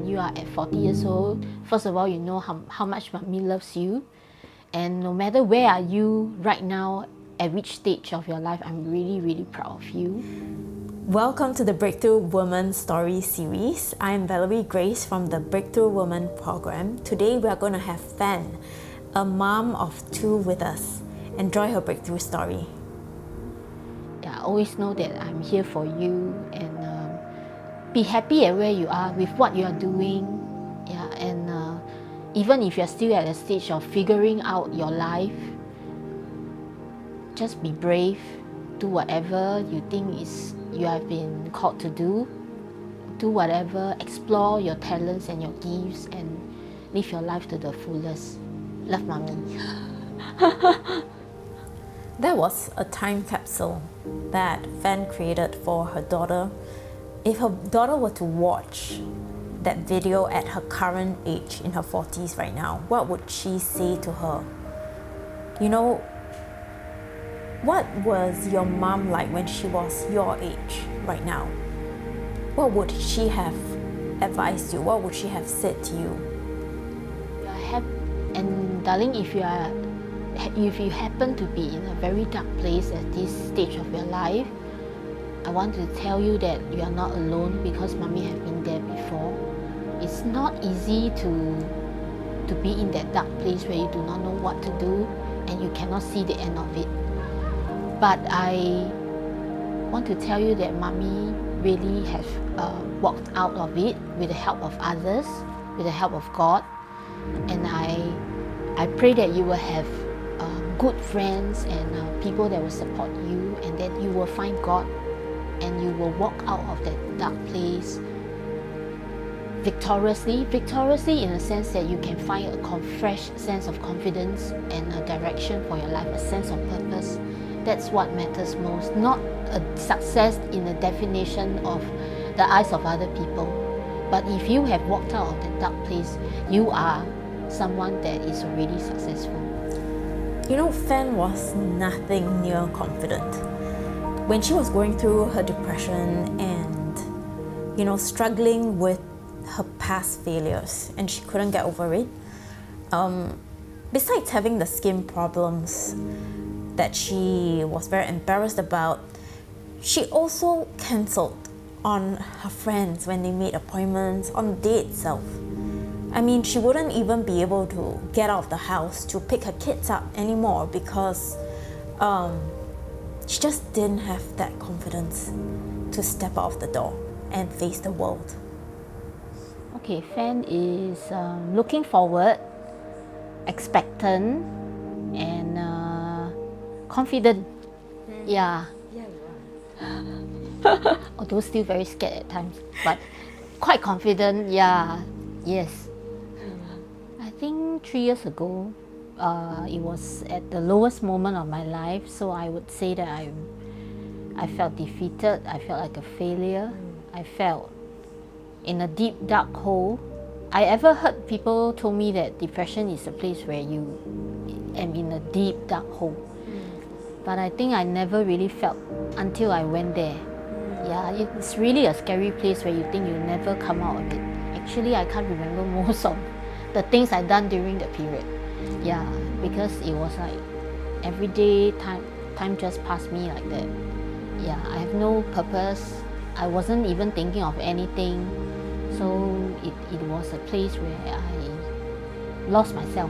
you are at 40 years old, first of all, you know how much mommy loves you. And no matter where are you right now, at which stage of your life, I'm really, really proud of you. Welcome to the Breakthrough Woman Story Series. I'm Valerie Grace from the Breakthrough Woman program. Today we are going to have Fann, a mom of 2 with us. Enjoy her breakthrough story. Yeah, always know that I'm here for you, and be happy at where you are with what you are doing. Yeah, and even if you're still at a stage of figuring out your life, just be brave. Do whatever you think is you have been called to do. Do whatever, explore your talents and your gifts, and live your life to the fullest. Love, mommy. That was a time capsule that Fann created for her daughter. If her daughter were to watch that video at her current age, in her 40s right now, what would she say to her? You know, what was your mom like when she was your age right now? What would she have advised you? What would she have said to you? And darling, if you happen to be in a very dark place at this stage of your life, I want to tell you that you are not alone, because mommy have been there before. It's not easy to be in that dark place where you do not know what to do and you cannot see the end of it. But I want to tell you that mommy really has walked out of it with the help of others, with the help of God. And I pray that you will have good friends and people that will support you, and that you will find God and you will walk out of that dark place victoriously in a sense that you can find a fresh sense of confidence and a direction for your life, a sense of purpose. That's what matters most, not a success in the definition of the eyes of other people. But if you have walked out of that dark place, you are someone that is already successful. You know, Fann was nothing near confident. When she was going through her depression and, you know, struggling with her past failures and she couldn't get over it, besides having the skin problems that she was very embarrassed about, she also cancelled on her friends when they made appointments, on the day itself. I mean, she wouldn't even be able to get out of the house to pick her kids up anymore because she just didn't have that confidence to step out of the door and face the world. Okay, Fann is looking forward, expectant, and confident. Yeah. Although still very scared at times, but quite confident. Yeah. Yes. I think 3 years ago, it was at the lowest moment of my life. So I would say that I felt defeated. I felt like a failure. I felt in a deep dark hole. I ever heard people told me that depression is a place where you am in a deep dark hole. But I think I never really felt until I went there. Yeah, it's really a scary place where you think you'll never come out of it. Actually, I can't remember most of the things I done during the period. Yeah, because it was like every day time just passed me like that. Yeah, I have no purpose. I wasn't even thinking of anything. So it was a place where I lost myself.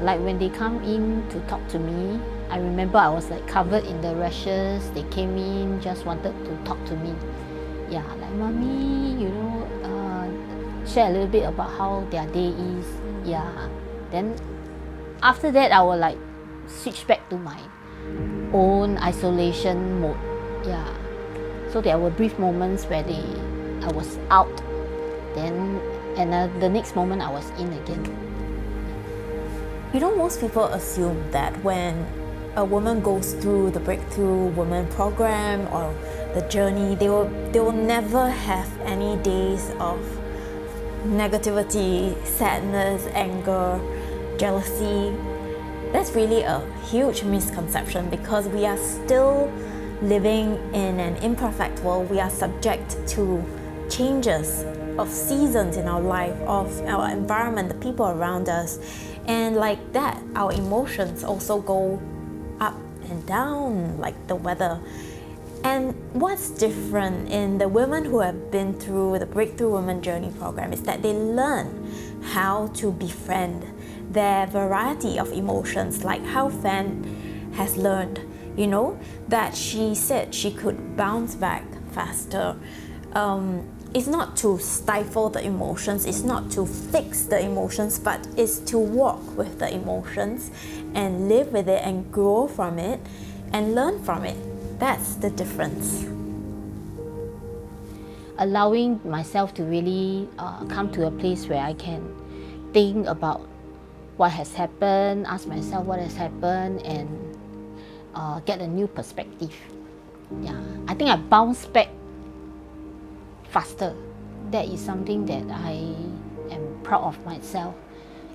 Like when they come in to talk to me, I remember I was like covered in the rashes. They came in, just wanted to talk to me. Yeah, like, mommy, you know, share a little bit about how their day is. Yeah. Then after that, I will like switch back to my own isolation mode. Yeah. So there were brief moments where I was out, then the next moment I was in again. You know, most people assume that when a woman goes through the Breakthrough Woman program or the journey, they will never have any days of negativity, sadness, anger, jealousy. That's really a huge misconception because we are still living in an imperfect world. We are subject to changes, of seasons in our life, of our environment, the people around us. And like that, our emotions also go up and down like the weather. And what's different in the women who have been through the Breakthrough Women Journey program is that they learn how to befriend their variety of emotions, like how Fann has learned, that she said she could bounce back faster. It's not to stifle the emotions, it's not to fix the emotions, but it's to walk with the emotions and live with it and grow from it and learn from it. That's the difference. Allowing myself to really come to a place where I can think about what has happened, ask myself what has happened, and get a new perspective. Yeah, I think I bounce back faster. That is something that I am proud of myself,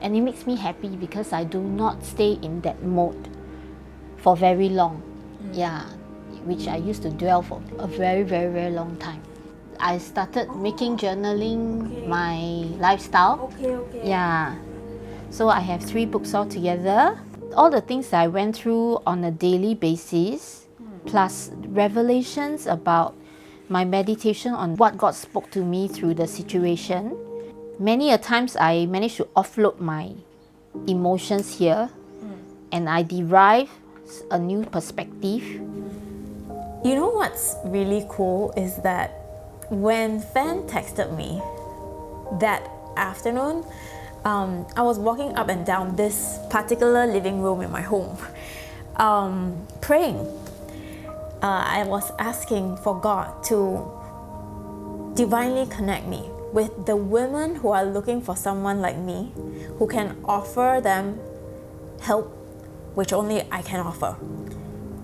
and it makes me happy because I do not stay in that mode for very long. Yeah, which I used to dwell for a very, very, very long time. I started making journaling my lifestyle. Okay. Yeah, so I have 3 books altogether. All the things that I went through on a daily basis, plus revelations about my meditation on what God spoke to me through the situation. Many a times I managed to offload my emotions here, and I derive a new perspective. You know what's really cool is that when Fann texted me that afternoon, I was walking up and down this particular living room in my home, praying. I was asking for God to divinely connect me with the women who are looking for someone like me, who can offer them help which only I can offer.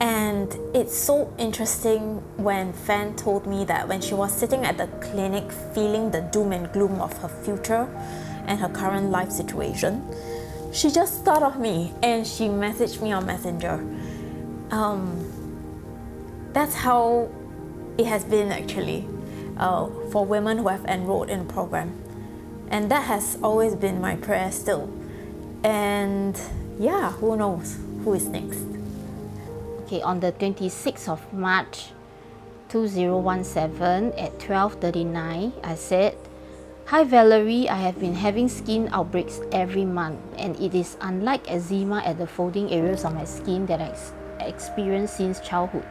And it's so interesting when Fann told me that when she was sitting at the clinic feeling the doom and gloom of her future and her current life situation, she just thought of me and she messaged me on Messenger. That's how it has been actually for women who have enrolled in the program. And that has always been my prayer still. And yeah, who knows who is next. Okay, on the 26th of March 2017 at 12:39, I said, "Hi Valerie, I have been having skin outbreaks every month, and it is unlike eczema at the folding areas of my skin that I experienced since childhood.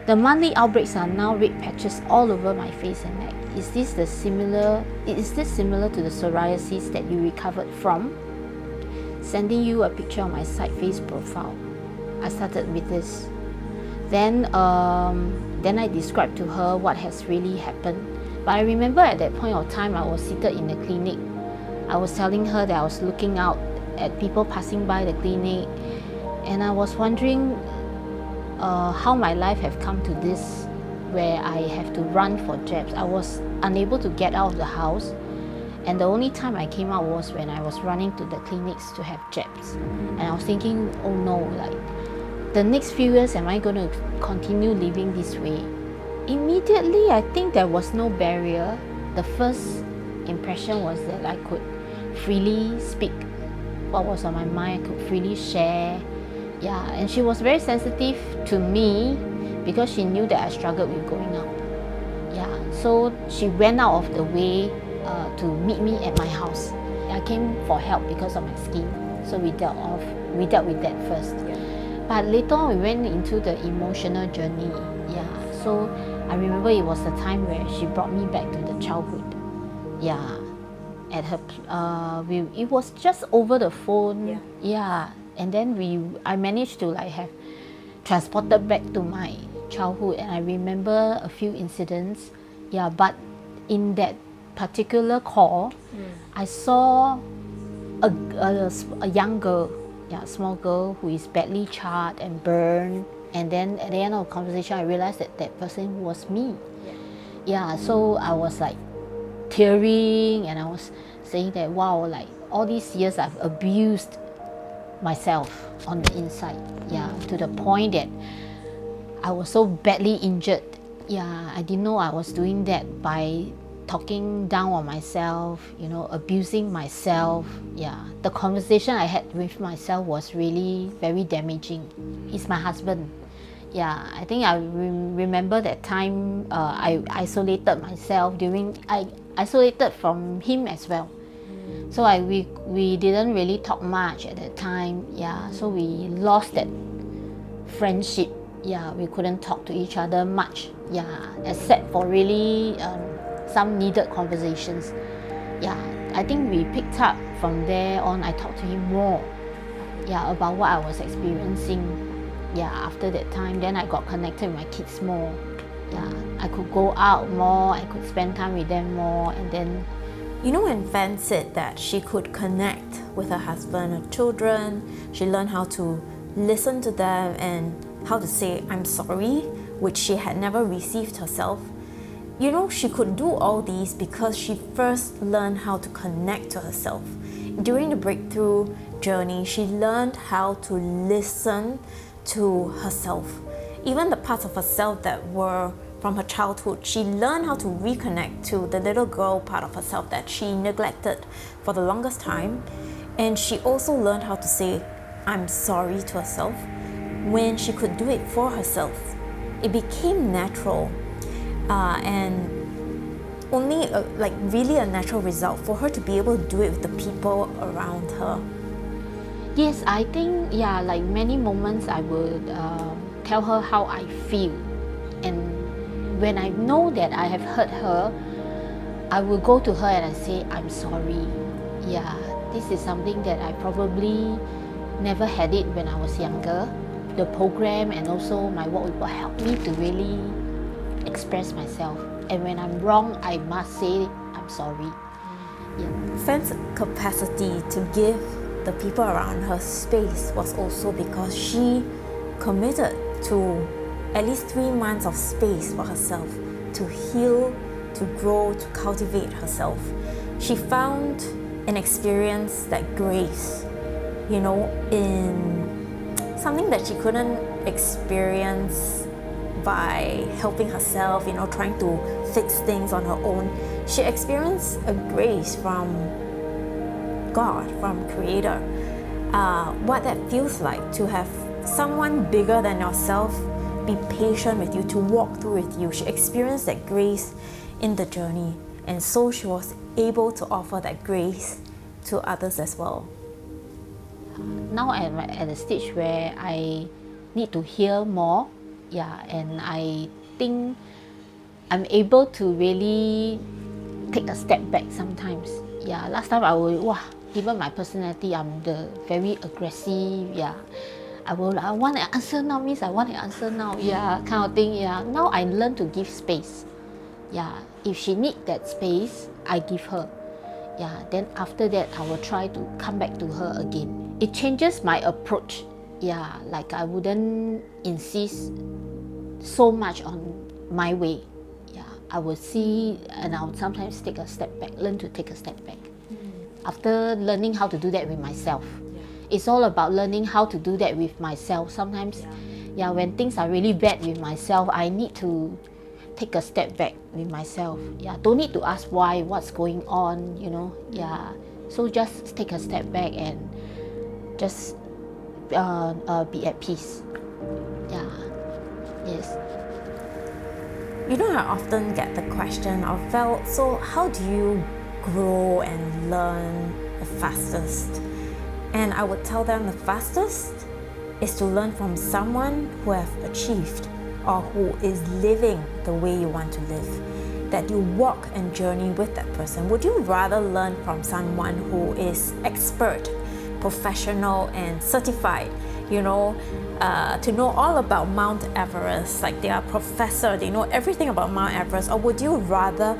The monthly outbreaks are now red patches all over my face and neck. Is this similar to the psoriasis that you recovered from? Sending you a picture of my side face profile." I started with this. Then I described to her what has really happened. But I remember at that point of time, I was seated in the clinic. I was telling her that I was looking out at people passing by the clinic, and I was wondering how my life have come to this, where I have to run for jabs. I was unable to get out of the house, and the only time I came out was when I was running to the clinics to have jabs. And I was thinking, oh no, like the next few years, am I going to continue living this way? Immediately, I think there was no barrier. The first impression was that I could freely speak what was on my mind, I could freely share. Yeah, and she was very sensitive to me because she knew that I struggled with going out. Yeah, so she went out of the way to meet me at my house. I came for help because of my skin, so we dealt with that first. Yeah. But later on, we went into the emotional journey. Yeah, so I remember it was the time where she brought me back to the childhood. Yeah, at her, it was just over the phone. Yeah, and then I managed to have transported back to my childhood, and I remember a few incidents. Yeah, but in that particular call, I saw a young girl, a small girl who is badly charred and burned. And then at the end of the conversation, I realized that that person was me. Yeah, so I was tearing, and I was saying that, wow, all these years I've abused myself on the inside. Yeah, to the point that I was so badly injured. Yeah, I didn't know I was doing that by talking down on myself, you know, abusing myself. Yeah, the conversation I had with myself was really very damaging. He's my husband. Yeah, I think I remember that time I isolated myself I isolated from him as well. So we didn't really talk much at that time. Yeah, so we lost that friendship. Yeah, we couldn't talk to each other much. Yeah, except for really some needed conversations. Yeah, I think we picked up from there on. I talked to him more. Yeah, about what I was experiencing. Yeah, after that time, then I got connected with my kids more. Yeah, I could go out more. I could spend time with them more, and then. You know, when Fann said that she could connect with her husband, her children, she learned how to listen to them and how to say I'm sorry, which she had never received herself. You know, she could do all these because she first learned how to connect to herself. During the breakthrough journey, she learned how to listen to herself. Even the parts of herself that were from her childhood, she learned how to reconnect to the little girl part of herself that she neglected for the longest time. And she also learned how to say I'm sorry to herself when she could do it for herself. It became natural and only really a natural result for her to be able to do it with the people around her. Yes, I think, yeah, like many moments I would tell her how I feel. And when I know that I have hurt her, I will go to her and I say, I'm sorry. Yeah, this is something that I probably never had it when I was younger. The program and also my work with God helped me to really express myself. And when I'm wrong, I must say I'm sorry. Yeah. Fann's capacity to give the people around her space was also because she committed to at least 3 months of space for herself to heal, to grow, to cultivate herself. She found and experienced that grace, you know, in something that she couldn't experience by helping herself, you know, trying to fix things on her own. She experienced a grace from God, from Creator. What that feels like to have someone bigger than yourself be patient with you, to walk through with you. She experienced that grace in the journey, and so she was able to offer that grace to others as well. Now I'm at a stage where I need to hear more. Yeah, and I think I'm able to really take a step back sometimes. Yeah, last time I would, given my personality, I'm the very aggressive. Yeah, I want an answer now means I want an answer now. Yeah, kind of thing. Yeah, now I learn to give space. Yeah, if she need that space, I give her. Yeah, then after that, I will try to come back to her again. It changes my approach. Yeah, like I wouldn't insist so much on my way. Yeah, I will see, and I would sometimes take a step back, learn to take a step back. After learning how to do that with myself. It's all about learning how to do that with myself. Sometimes, when things are really bad with myself, I need to take a step back with myself. Yeah, don't need to ask why, what's going on, you know. Yeah, so just take a step back and just be at peace. Yeah, yes. You know, I often get the question of, well, so how do you grow and learn the fastest? And I would tell them the fastest is to learn from someone who have achieved or who is living the way you want to live, that you walk and journey with that person. Would you rather learn from someone who is expert, professional and certified, you know, to know all about Mount Everest, like they are professor, they know everything about Mount Everest? Or would you rather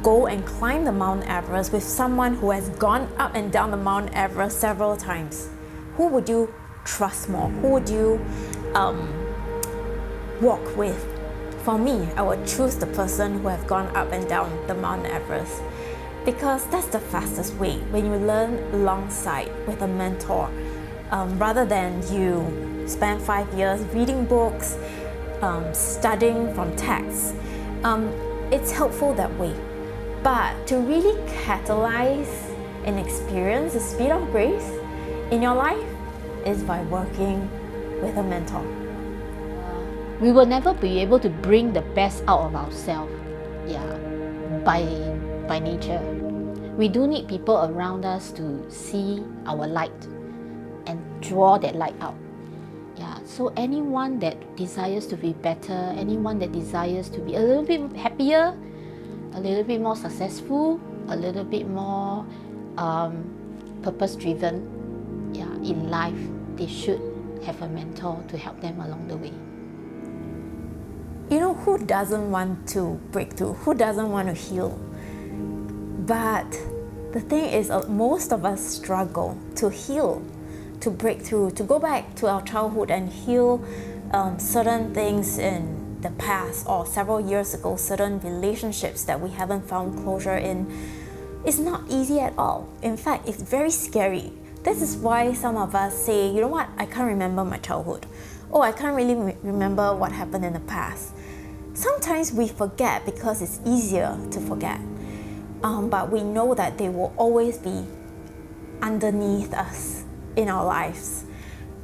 go and climb the Mount Everest with someone who has gone up and down the Mount Everest several times? Who would you trust more? Who would you walk with? For me, I would choose the person who have gone up and down the Mount Everest, because that's the fastest way when you learn alongside with a mentor, rather than you spend 5 years reading books, studying from texts. It's helpful that way. But to really catalyze and experience the speed of grace in your life is by working with a mentor. We will never be able to bring the best out of ourselves, by nature. We do need people around us to see our light and draw that light out. So anyone that desires to be better, anyone that desires to be a little bit happier, a little bit more successful, a little bit more purpose-driven, in life, they should have a mentor to help them along the way. You know, who doesn't want to break through? Who doesn't want to heal? But the thing is, most of us struggle to heal, to break through, to go back to our childhood and heal certain things in the past or several years ago, certain relationships that we haven't found closure in. It's not easy at all. In fact, it's very scary. This is why some of us say, you know what, I can't remember my childhood. Oh, I can't really remember what happened in the past. Sometimes we forget because it's easier to forget. But we know that they will always be underneath us in our lives,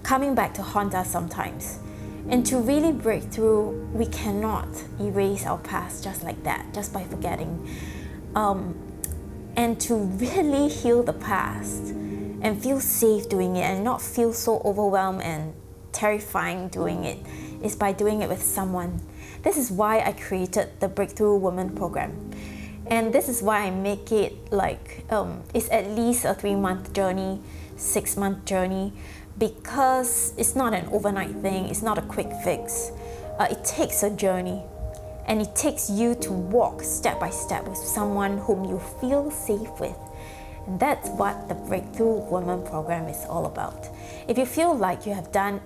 coming back to haunt us sometimes. And to really break through, we cannot erase our past just like that, just by forgetting. And to really heal the past and feel safe doing it and not feel so overwhelmed and terrifying doing it is by doing it with someone. This is why I created the Breakthrough Women program. And this is why I make it like, it's at least a 3-month journey, 6-month journey, because it's not an overnight thing, it's not a quick fix. It takes a journey, and it takes you to walk step by step with someone whom you feel safe with. And that's what the Breakthrough Women program is all about. If you feel like you have done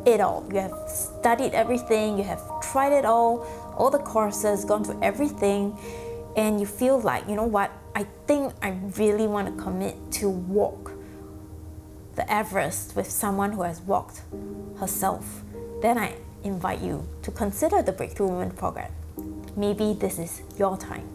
it all, you have studied everything, you have tried it all the courses, gone through everything, and you feel like, you know what, I think I really want to commit to walk the Everest with someone who has walked herself, then I invite you to consider the Breakthrough Women program. Maybe this is your time.